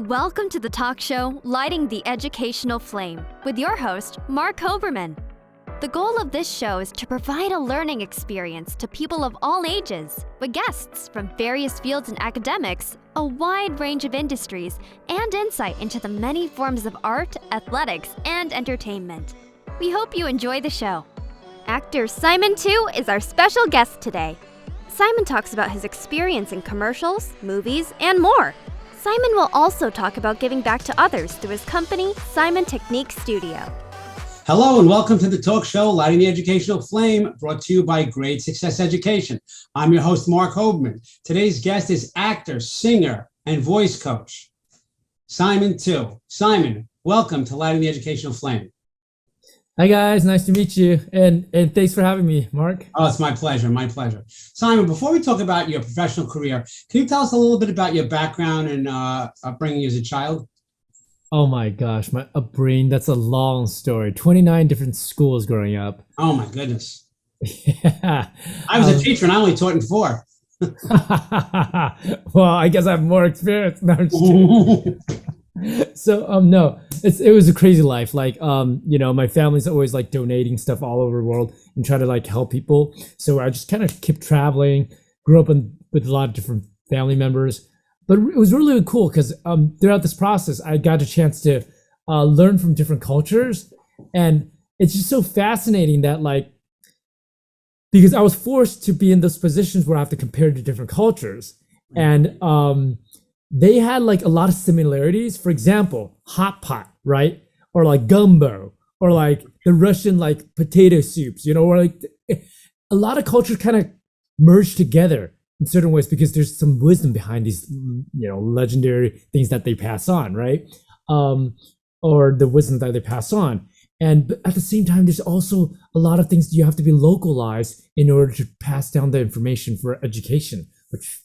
Welcome to the talk show, Lighting the Educational Flame, with your host, Mark Hoberman. The goal of this show is to provide a learning experience to people of all ages, with guests from various fields and academics, a wide range of industries, and insight into the many forms of art, athletics, and entertainment. We hope you enjoy the show. Actor Simon Twu is our special guest today. Simon talks about his experience in commercials, movies, and more. Simon will also talk about giving back to others through his company, Simon Technique Studio. Hello and welcome to the talk show, Lighting the Educational Flame, brought to you by Great Success Education. I'm your host, Mark Hoberman. Today's guest is actor, singer, and voice coach, Simon Twu. Simon, welcome to Lighting the Educational Flame. Hi guys, nice to meet you, and thanks for having me, Mark. Oh, it's my pleasure, my pleasure. Simon, before we talk about your professional career, can you tell us a little bit about your background and upbringing as a child? Oh my gosh, my upbringing, that's a long story. 29 different schools growing up. Oh my goodness. Yeah. I was a teacher and I only taught in 4. Well, I guess I have more experience. No, I'm just kidding. So no, it was a crazy life. Like my family's always like donating stuff all over the world and try to like help people. So I just kind of kept traveling, grew up with a lot of different family members. But it was really cool because throughout this process, I got a chance to learn from different cultures, and it's just so fascinating that because I was forced to be in those positions where I have to compare to different cultures, and they had like a lot of similarities. For example, hot pot, right? Or like gumbo, or like the Russian like potato soups, or like a lot of cultures kind of merge together in certain ways because there's some wisdom behind these, legendary things that they pass on, right? Or the wisdom that they pass on. But at the same time, there's also a lot of things you have to be localized in order to pass down the information for education, which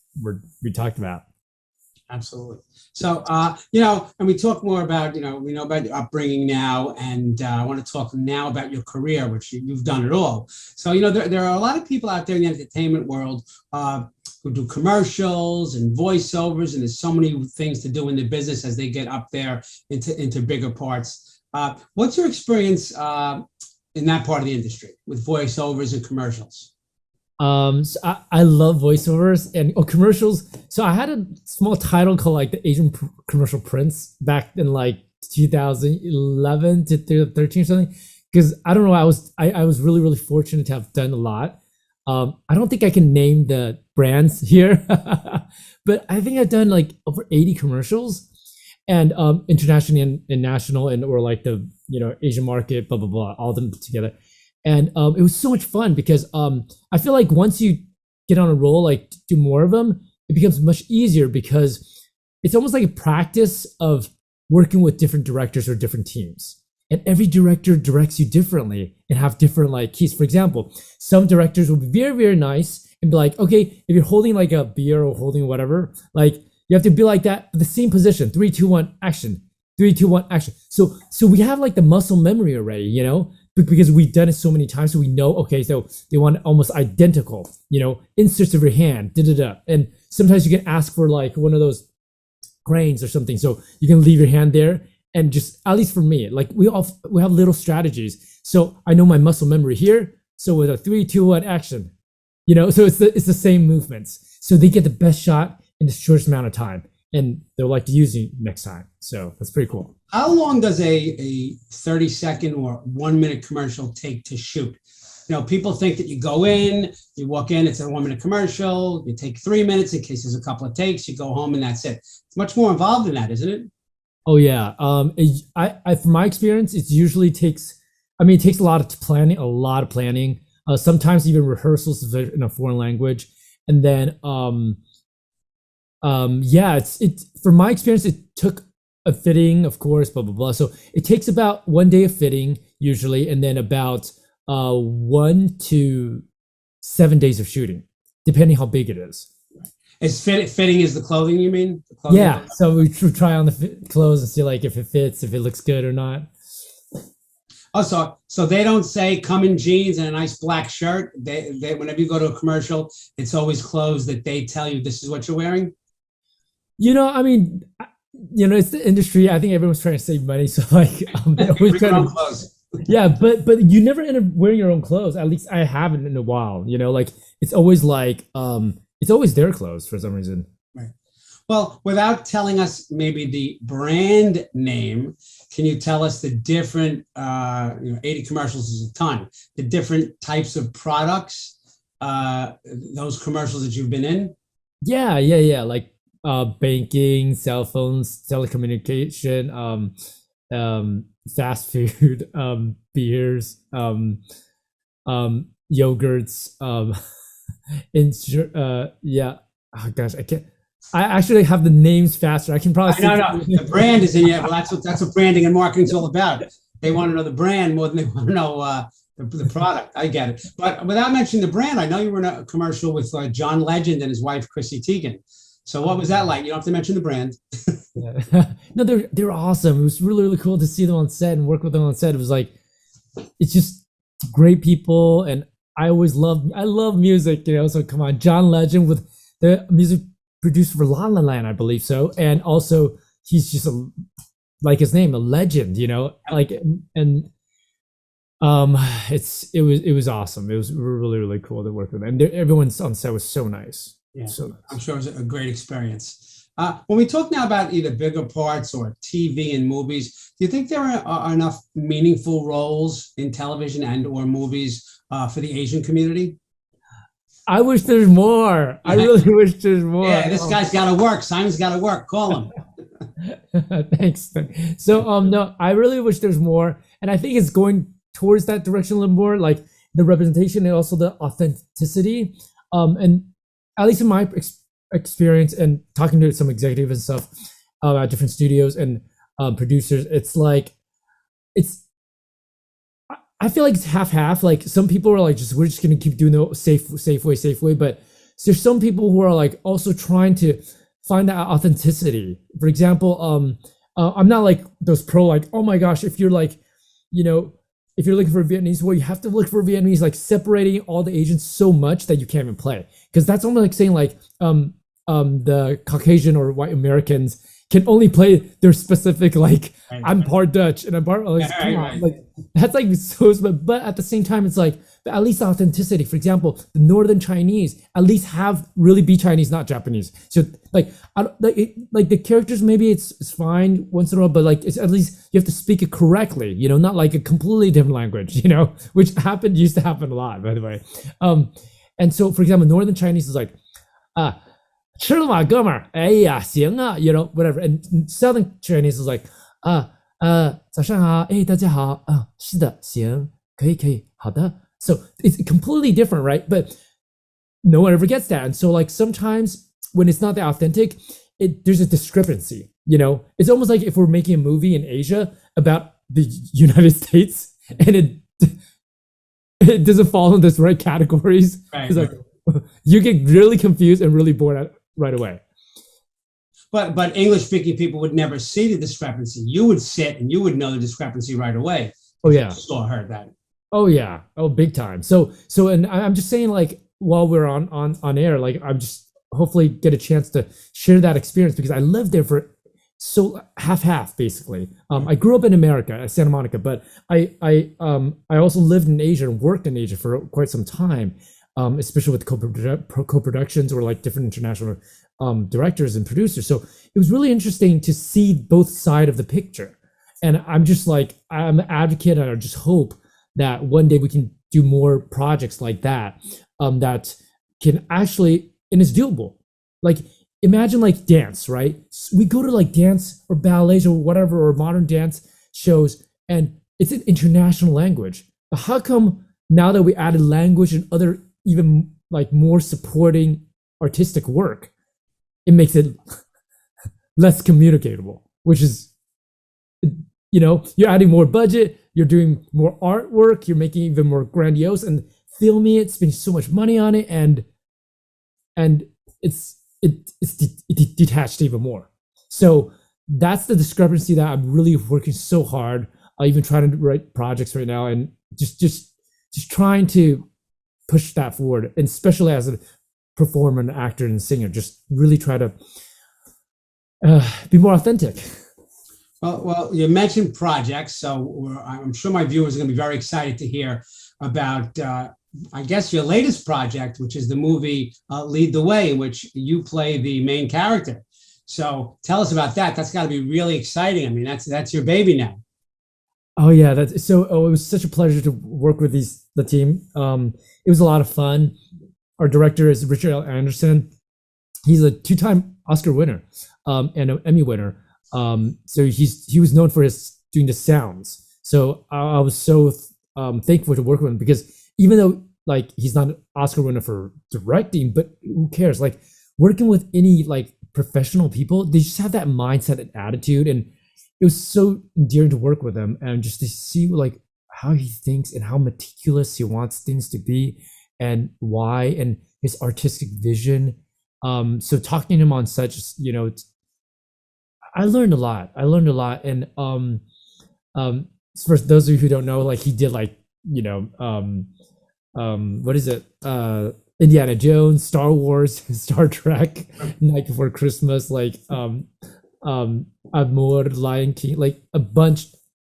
we talked about. Absolutely. So, and we talk more about, we know about your upbringing now, and I want to talk now about your career, which you've done it all. So, there are a lot of people out there in the entertainment world who do commercials and voiceovers, and there's so many things to do in the business as they get up there into bigger parts. What's your experience in that part of the industry with voiceovers and commercials? So I love voiceovers and commercials. So I had a small title called like the Asian Commercial Prince back in like 2011 to 13 or something. Because I don't know, I was really, really fortunate to have done a lot. I don't think I can name the brands here, but I think I've done like over 80 commercials, and internationally and national, and or like the Asian market, blah blah blah, all of them together. And it was so much fun because I feel like once you get on a roll, like do more of them, it becomes much easier because it's almost like a practice of working with different directors or different teams. And every director directs you differently and have different like keys. For example, some directors will be very, very nice and be like, okay, if you're holding like a beer or holding whatever, like you have to be like that, the same position, 3, 2, 1, action, 3, 2, 1, action. So we have like the muscle memory already, because we've done it so many times, so we know, okay, so they want almost identical, inserts of your hand, and sometimes you can ask for like one of those grains or something, so you can leave your hand there, and just, at least for me, like we have little strategies, so I know my muscle memory here, so with a 3, 2, 1, action, so it's the same movements, so they get the best shot in the shortest amount of time, and they'll like to use it next time, so that's pretty cool. How long does a 30-second or 1-minute commercial take to shoot? People think that you go in, you walk in, it's a 1-minute commercial, you take 3 minutes in case there's a couple of takes, you go home and that's it. It's much more involved than that, isn't it? Oh yeah. From my experience, it usually takes a lot of planning, sometimes even rehearsals in a foreign language. And then, from my experience, it took a fitting, of course, blah, blah, blah. So it takes about 1 day of fitting usually, and then about 1 to 7 days of shooting, depending how big it is. Fitting is the clothing, you mean? Yeah, so we try on the clothes and see like if it fits, if it looks good or not. Oh, so they don't say come in jeans and a nice black shirt. They whenever you go to a commercial, it's always clothes that they tell you this is what you're wearing? it's the industry. I think everyone's trying to save money, so like they always Bring try your own to. clothes. Yeah, but you never end up wearing your own clothes. At least I haven't in a while. Like it's always it's always their clothes for some reason. Right. Well, without telling us maybe the brand name, can you tell us the different, 80 commercials is a ton, the different types of products, those commercials that you've been in? Yeah. Like banking, cell phones, telecommunication, fast food, beers, yogurts, yeah. Oh gosh, I can't. I actually have the names faster. I can probably No, no, the brand is in it. Well, that's what branding and marketing is all about. They want to know the brand more than they want to know the product. I get it. But without mentioning the brand, I know you were in a commercial with John Legend and his wife Chrissy Teigen. So what was that like? You don't have to mention the brand. Yeah. No, they're awesome. It was really cool to see them on set and work with them on set. It was like it's just great people, and I love music. So come on, John Legend with the music produced for La La Land, I believe so, and also he's just like his name, a legend. Like and it was awesome. It was really cool to work with them, and everyone on set was so nice. Yeah, So nice. I'm sure it was a great experience. When we talk now about either bigger parts or TV and movies, do you think there are enough meaningful roles in television and or movies for the Asian community? I wish there's more. I really wish there's more. Yeah, this guy's got to work. Simon's got to work. Call him. Thanks. So no, I really wish there's more, and I think it's going towards that direction a little more, like the representation and also the authenticity. And at least in my experience and talking to some executives and stuff at different studios and producers, it's like it's. I feel like it's half. Like some people are like, we're just gonna keep doing the safe way. But there's some people who are like also trying to find that authenticity. For example, I'm not like those pro like, oh my gosh, if you're like, if you're looking for Vietnamese, well, you have to look for Vietnamese, like separating all the Asians so much that you can't even play. Because that's almost like saying like the Caucasian or white Americans can only play their specific like Right. I'm part Dutch and I'm part like, Right. like that's like so, but at the same time it's like at least authenticity. For example, the Northern Chinese at least have really be Chinese, not Japanese. So like like the characters maybe it's fine once in a while, but like it's at least you have to speak it correctly, not like a completely different language, which used to happen a lot, by the way. And so for example, Northern Chinese is like 吃了吗，哥们儿？哎呀，行啊，whatever. And Southern Chinese is like 早上好，大家好，是的，行，可以，好的。So it's completely different, right? But no one ever gets that. And so like sometimes when it's not that authentic, there's a discrepancy. It's almost like if we're making a movie in Asia about the United States and it doesn't fall in this right categories. Right. It's like you get really confused and really bored right away. But English speaking people would never see the discrepancy. You would sit and you would know the discrepancy right away. Oh yeah. Saw heard that. Oh yeah. Oh, big time. So and I'm just saying like while we're on air, like I'm just hopefully get a chance to share that experience because I lived there for so half basically. I grew up in America, Santa Monica, but I also lived in Asia and worked in Asia for quite some time. Especially with co-productions or like different international directors and producers. So it was really interesting to see both sides of the picture. And I'm just like, I'm an advocate and I just hope that one day we can do more projects like that, that can actually, and it's doable. Like imagine like dance, right? We go to like dance or ballets or whatever, or modern dance shows, and it's an international language. But how come now that we added language and other even like more supporting artistic work, it makes it less communicatable, which is, you're adding more budget, you're doing more artwork, you're making even more grandiose and filming it, spending so much money on it, and it's detached even more. So that's the discrepancy that I'm really working so hard. I even trying to write projects right now and just trying to push that forward, and especially as a performer and actor and singer, just really try to Be more authentic. Well, you mentioned projects, so I'm sure my viewers are going to be very excited to hear about, I guess, your latest project, which is the movie Lead the Way, in which you play the main character. So tell us about that. That's got to be really exciting. I mean, that's your baby now. Oh yeah, that's so. Oh, it was such a pleasure to work with the team. It was a lot of fun. Our director is Richard L. Anderson. He's a two-time Oscar winner, and an Emmy winner. So he was known for his doing the sounds. So I was so thankful to work with him, because even though like he's not an Oscar winner for directing, but who cares? Like working with any like professional people, they just have that mindset and attitude, and it was so endearing to work with him and just to see like how he thinks and how meticulous he wants things to be and why, and his artistic vision. So talking to him on set, just I learned a lot. And for those of you who don't know, like he did like what is it? Indiana Jones, Star Wars, Star Trek, Night Before Christmas, like Amor, Lion King, like a bunch.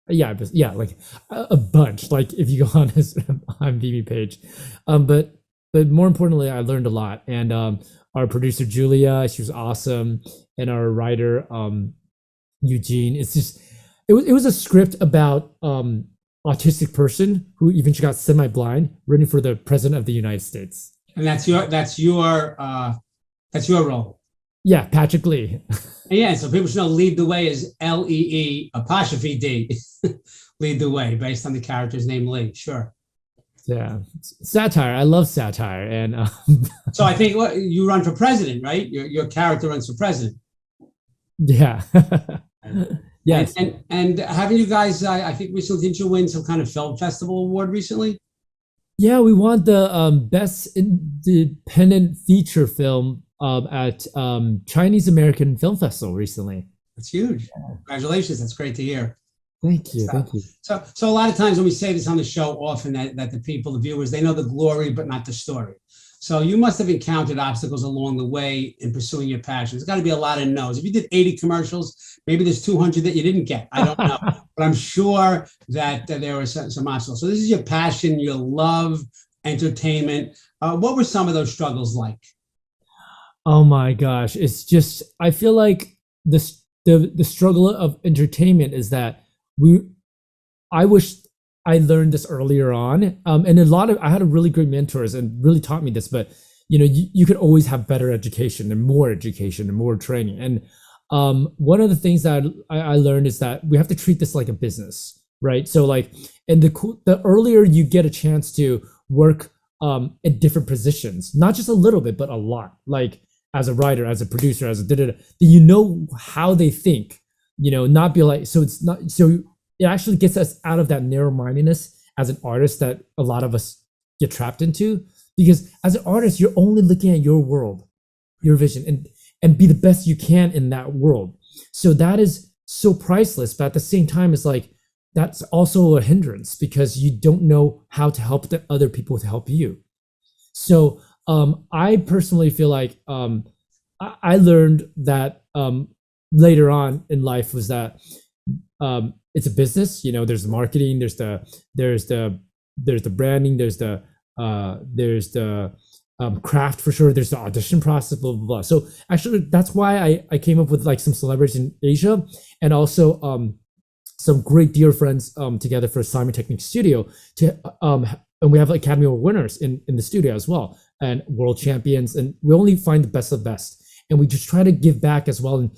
Yeah, like a bunch. Like if you go on his IMDb page, but more importantly, I learned a lot. And our producer Julia, she was awesome, and our writer Eugene. It's just it was a script about autistic person who eventually got semi-blind, written for the president of the United States. And that's your role. Yeah, Patrick Lee. Yeah, so people should know Lead the Way is LEE''D. Lead the Way, based on the character's name Lee. Sure. Yeah, satire. I love satire, and so I think you run for president, right? Your character runs for president. Yeah. Yes. And haven't you guys? I think recently didn't you win some kind of film festival award recently? Yeah, we won the best independent feature film at Chinese American Film Festival recently. That's huge. Congratulations. That's great to hear. Thank you. Thank you. So a lot of times when we say this on the show, often that the people, the viewers, they know the glory, but not the story. So you must have encountered obstacles along the way in pursuing your passion. There's got to be a lot of no's. If you did 80 commercials, maybe there's 200 that you didn't get. I don't know. But I'm sure that there were some obstacles. So this is your passion, your love, entertainment. What were some of those struggles like? Oh my gosh. It's just, I feel like the struggle of entertainment is that I wish I learned this earlier on. And I had a really great mentors and really taught me this, but you could always have better education and more training. And one of the things that I learned is that we have to treat this like a business, right? So like, and the earlier you get a chance to work in different positions, not just a little bit, but a lot, like as a writer, as a producer, as a how they think, not be like, so it's not, so it actually gets us out of that narrow-mindedness as an artist that a lot of us get trapped into. Because as an artist, you're only looking at your world, your vision, and be the best you can in that world. So that is so priceless, but at the same time, it's like, that's also a hindrance because you don't know how to help the other people to help you. So I personally feel like I learned that later on in life was that it's a business. There's the marketing, there's the branding, there's the craft for sure. There's the audition process, blah blah blah. So actually, that's why I came up with like some celebrities in Asia, and also some great dear friends together for Simon Technique Studio and we have Academy Award winners in the studio as well, and world champions, and we only find the best of the best, and we just try to give back as well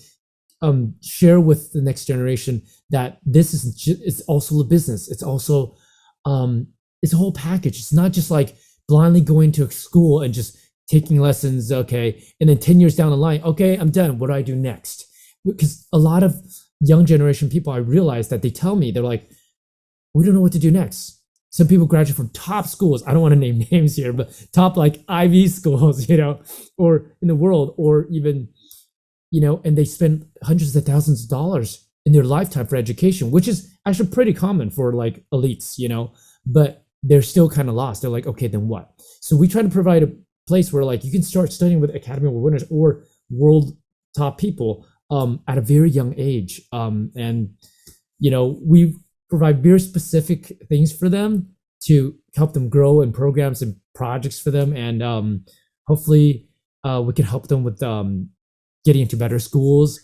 and share with the next generation that this is it's also a business. It's also it's a whole package. It's not just like blindly going to a school and just taking lessons, okay, and then 10 years down the line, okay, I'm done. What do I do next? Because a lot of young generation people, I realize that they tell me, they're like, we don't know what to do next. Some people graduate from top schools. I don't want to name names here, but top like Ivy schools, or in the world, or even, and they spend hundreds of thousands of dollars in their lifetime for education, which is actually pretty common for like elites, but they're still kind of lost. They're like, okay, then what? So we try to provide a place where like you can start studying with Academy Award winners or world top people at a very young age. And we provide very specific things for them to help them grow in programs and projects for them, and hopefully we can help them with getting into better schools,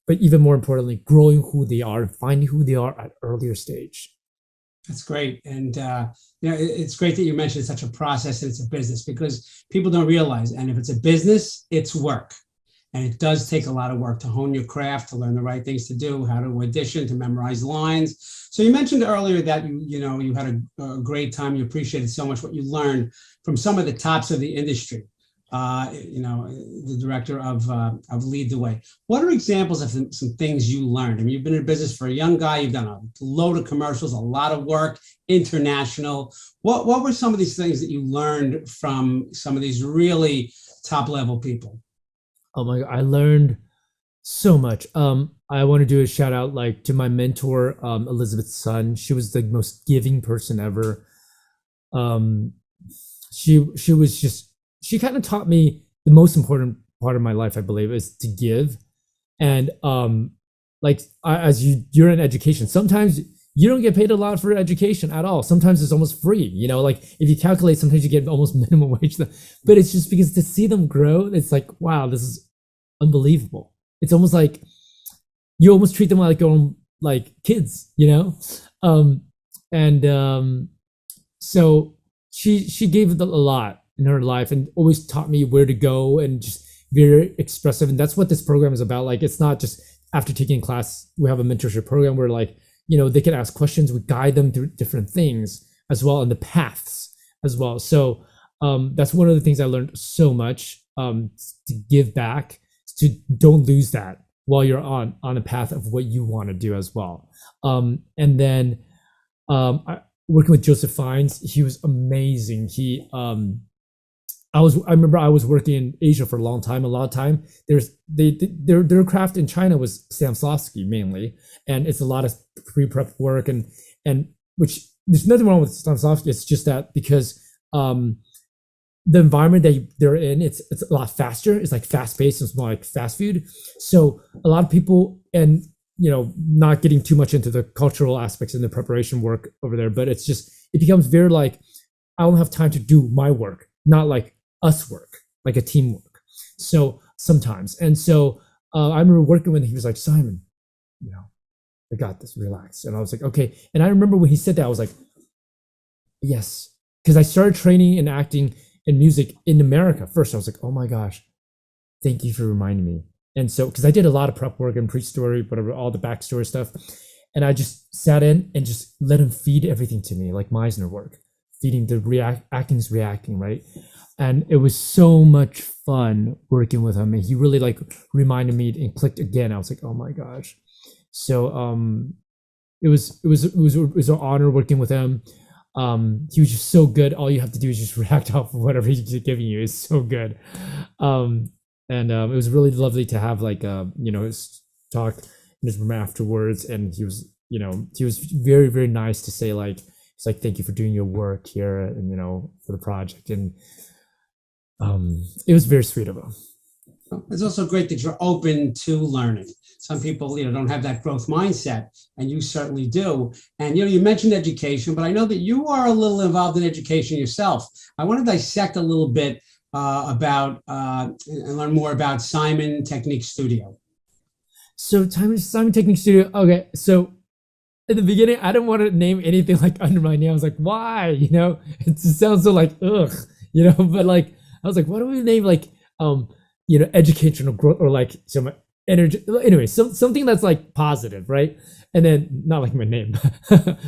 but even more importantly, growing who they are and finding who they are at earlier stage. That's great. And, it's great that you mentioned such a process and it's a business, because people don't realize, and if it's a business, it's work. And it does take a lot of work to hone your craft, to learn the right things to do, how to audition, to memorize lines. So you mentioned earlier that you had a great time. You appreciated so much what you learned from some of the tops of the industry. The director of Lead the Way. What are examples of some things you learned? I mean, you've been in business for a young guy. You've done a load of commercials, a lot of work, international. What were some of these things that you learned from some of these really top level people? Oh my God, I learned so much. I want to do a shout out to my mentor, Elizabeth Sun. She was the most giving person ever. She kind of taught me the most important part of my life, I believe, is to give. And you're in education, sometimes you don't get paid a lot for education at all. Sometimes it's almost free. If you calculate, sometimes you get almost minimum wage. But it's just because to see them grow, it's like, wow, this is unbelievable. It's almost like you almost treat them like your own kids, so she gave a lot in her life and always taught me where to go, and just very expressive. And that's what this program is about. It's not just after taking class, we have a mentorship program where they can ask questions, we guide them through different things as well, and the paths as well. So that's one of the things I learned so much, to give back, to don't lose that while you're on a path of what you want to do as well. And then working with Joseph Fiennes, he was amazing. I remember I was working in Asia for a lot of time. Their craft in China was Stanislavski mainly, and it's a lot of pre-prep work, and which there's nothing wrong with Stanislavski. It's just that because the environment that they're in, it's a lot faster. It's fast paced. It's more like fast food. So a lot of people, and not getting too much into the cultural aspects and the preparation work over there, but it becomes very I don't have time to do my work, not us work, like a teamwork. So sometimes, and so I remember working when he was like, Simon, I got this, relax. And I was like, okay. And I remember when he said that, I was like, yes, because I started training in acting and music in America first. I was like, oh my gosh, thank you for reminding me. And so, because I did a lot of prep work and pre-story, whatever, all the backstory stuff, and I just sat in and just let him feed everything to me, like Meisner work, feeding the acting's reacting, right? And it was so much fun working with him, and he really reminded me and clicked again. I was like, oh my gosh. So it was an honor working with him. He was just so good. All you have to do is just react off of whatever he's giving you. Is so good. It was really lovely to have his talk in his room afterwards, and he was very, very nice to say it's thank you for doing your work here, and for the project, and it was very sweet of him. It's also great that you're open to learning. Some people, don't have that growth mindset, and you certainly do. And, you mentioned education, but I know that you are a little involved in education yourself. I want to dissect a little bit about and learn more about Simon Technique Studio. So Simon Technique Studio. Okay. So in the beginning, I didn't want to name anything under my name. I was like, why? It just sounds so ugh, but I was like, why don't we name educational growth, or some energy, anyway, something that's positive, right? And then not my name, but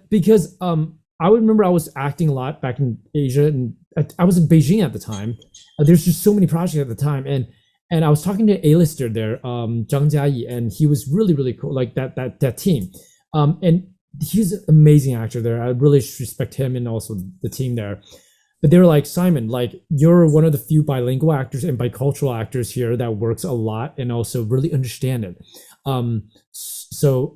because I would remember I was acting a lot back in Asia, and I was in Beijing at the time. There's just so many projects at the time, and I was talking to A-lister there, Zhang Jiayi, and he was really, really cool, that team, and he's an amazing actor there. I really respect him and also the team there. But they were like, Simon, you're one of the few bilingual actors and bicultural actors here that works a lot and also really understand it. So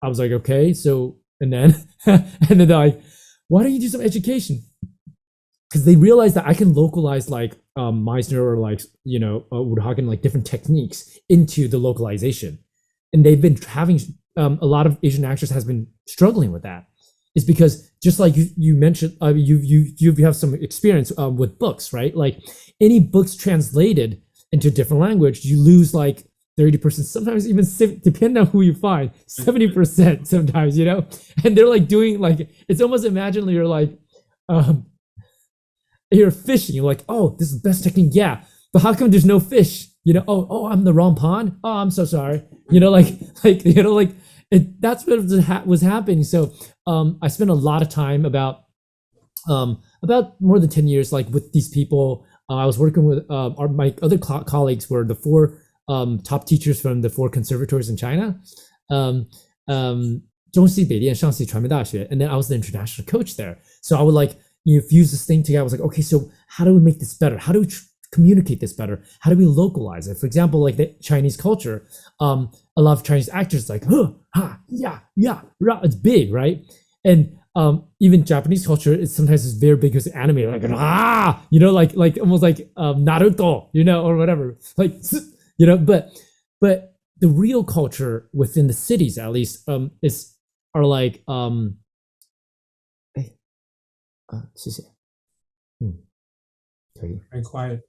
I was like, okay. So, and then they're like, why don't you do some education? Because they realized that I can localize Meisner or like Woodhagen, like different techniques into the localization, and they've been having a lot of Asian actors has been struggling with that. Is because just like you mentioned, you have some experience with books, right? Like any books translated into a different language, you lose like 30%, sometimes even depending on who you find, 70% sometimes, and they're like doing like, it's almost imagine you're like, you're fishing, you're like, oh, this is the best technique, yeah, but how come there's no fish? Oh, I'm the wrong pond. Oh, I'm so sorry. That's what was happening. So I spent a lot of time about more than 10 years, like with these people. I was working with my other colleagues were the four top teachers from the four conservatories in China, 中西北电上戏传媒大学, and then I was the international coach there. So I would like fuse this thing together. I was like, okay, so how do we make this better? How do we communicate this better? How do we localize it? For example, like the Chinese culture, a lot of Chinese actors like, huh, ha, yeah, yeah, rah. It's big, right? And even Japanese culture is sometimes very big because anime, like like almost like Naruto, or whatever, like but the real culture within the cities, at least, are like 谢谢，可以 Very quiet.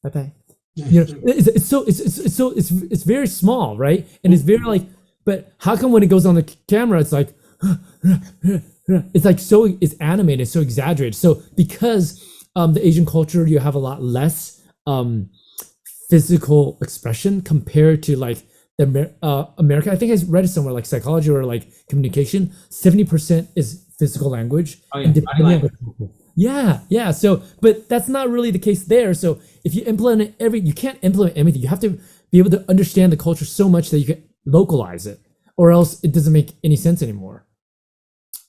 Bye bye. It's very small, right? And it's very like, but how come when it goes on the camera, it's like, it's like it's animated, so exaggerated. So because the Asian culture, you have a lot less physical expression compared to like the America. I think I read it somewhere, like psychology or like communication. 70% is physical language. Oh yeah, yeah. So, but that's not really the case there. So if you implement you can't implement everything. You have to be able to understand the culture so much that you can localize it, or else it doesn't make any sense anymore.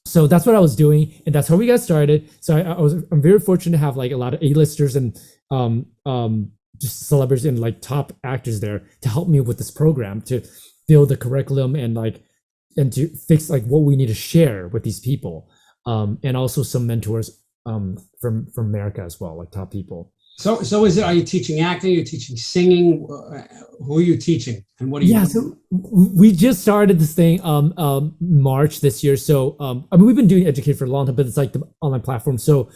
So that's what I was doing, and that's how we got started. So I'm very fortunate to have like a lot of A-listers and just celebrities and like top actors there to help me with this program to build the curriculum and to fix like what we need to share with these people, and also some mentors from America as well, like top people. So are you teaching acting? Are you teaching singing? Who are you teaching, and what are you? Yeah, so we just started this thing March this year. So I mean, we've been doing Educate for a long time, but it's like the online platform. So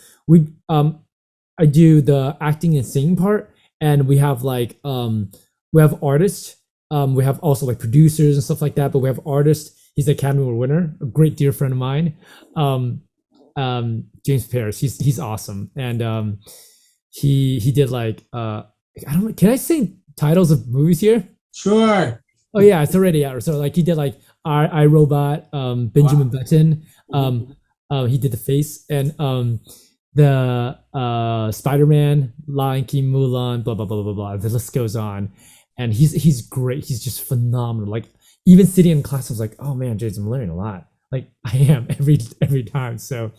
I do the acting and singing part, and we have like we have artists, we have also like producers and stuff like that. But we have artists. He's the Academy Award winner, a great dear friend of mine, James Paris. He's awesome, and he did like I don't know, can I say titles of movies here? Sure. Oh yeah, it's already out. So like he did like I, Robot, Benjamin Button, he did The Face, and the Spider-Man, Lion King, Mulan, blah blah blah blah blah. The list goes on, and he's great. He's just phenomenal. Like even sitting in class, I was like, oh man, James, I'm learning a lot. Like I am every time. So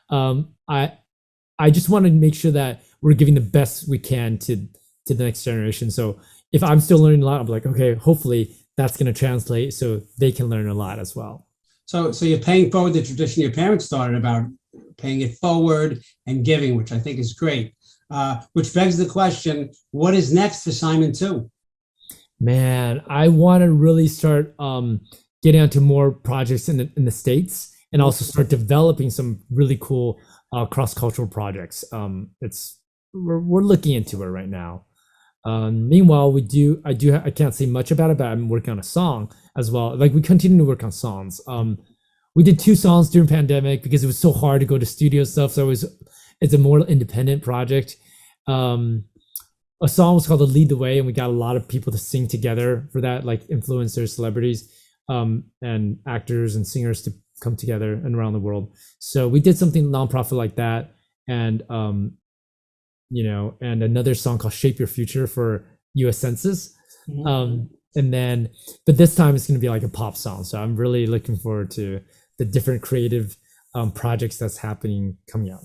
I just want to make sure that we're giving the best we can to the next generation. So if I'm still learning a lot, I'm like, okay, hopefully that's going to translate so they can learn a lot as well. So you're paying forward the tradition your parents started about paying it forward and giving, which I think is great. Which begs the question, what is next for Simon Twu? Man, I want to really start getting onto more projects in the States, and also start developing some really cool cross-cultural projects. We're looking into it right now. Meanwhile, I can't say much about it, but I'm working on a song as well. Like we continue to work on songs. We did 2 songs during pandemic because it was so hard to go to studio stuff. So it's a more independent project. A song was called "Lead the Way," and we got a lot of people to sing together for that, like influencers, celebrities, and actors and singers to come together and around the world. So we did something nonprofit like that, and and another song called "Shape Your Future" for U.S. Census. And then, but this time it's going to be like a pop song. So I'm really looking forward to the different creative projects that's happening coming up.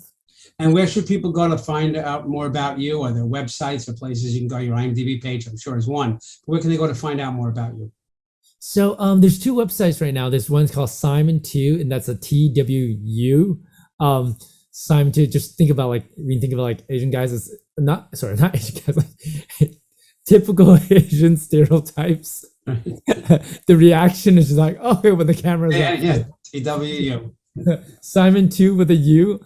And where should people go to find out more about you? Are there websites or places you can go? Your IMDb page, I'm sure, is one. But where can they go to find out more about you? So there's 2 websites right now. There's one's called Simon Twu, and that's a TWU. Simon Twu. Just think about like when you think about like Asian guys as not Asian guys, like typical Asian stereotypes. The reaction is just like, oh, when the camera's TWU. Simon Twu with a U.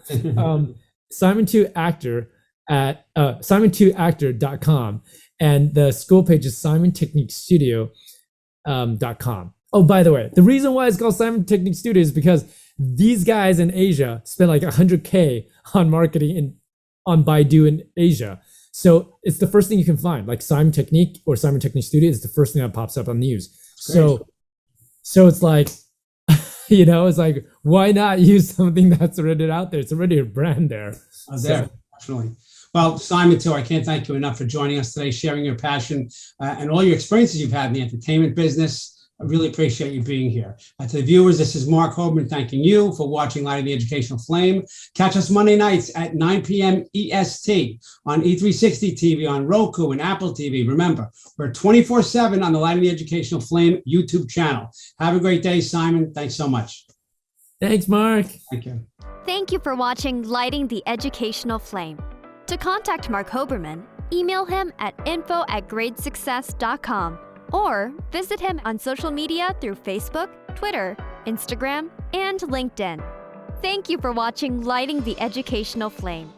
Simon Twu actor at SimonTwoActor.com, and the school page is SimonTechniqueStudio.com. Oh, by the way, the reason why it's called Simon Technique Studio is because these guys in Asia spend like $100K on marketing on Baidu in Asia. So it's the first thing you can find, like Simon Technique or Simon Technique Studio is the first thing that pops up on news. So it's like, it's like, why not use something that's already out there? It's already a brand there. Definitely. Well, Simon Twu, I can't thank you enough for joining us today, sharing your passion and all your experiences you've had in the entertainment business. I really appreciate you being here. To the viewers, this is Mark Hoberman thanking you for watching Lighting the Educational Flame. Catch us Monday nights at 9 p.m. EST on E360 TV, on Roku and Apple TV. Remember, we're 24/7 on the Lighting the Educational Flame YouTube channel. Have a great day, Simon. Thanks so much. Thanks, Mark. Thank you. Thank you for watching Lighting the Educational Flame. To contact Mark Hoberman, email him at info@gradesuccess.com or visit him on social media through Facebook, Twitter, Instagram, and LinkedIn. Thank you for watching Lighting the Educational Flame.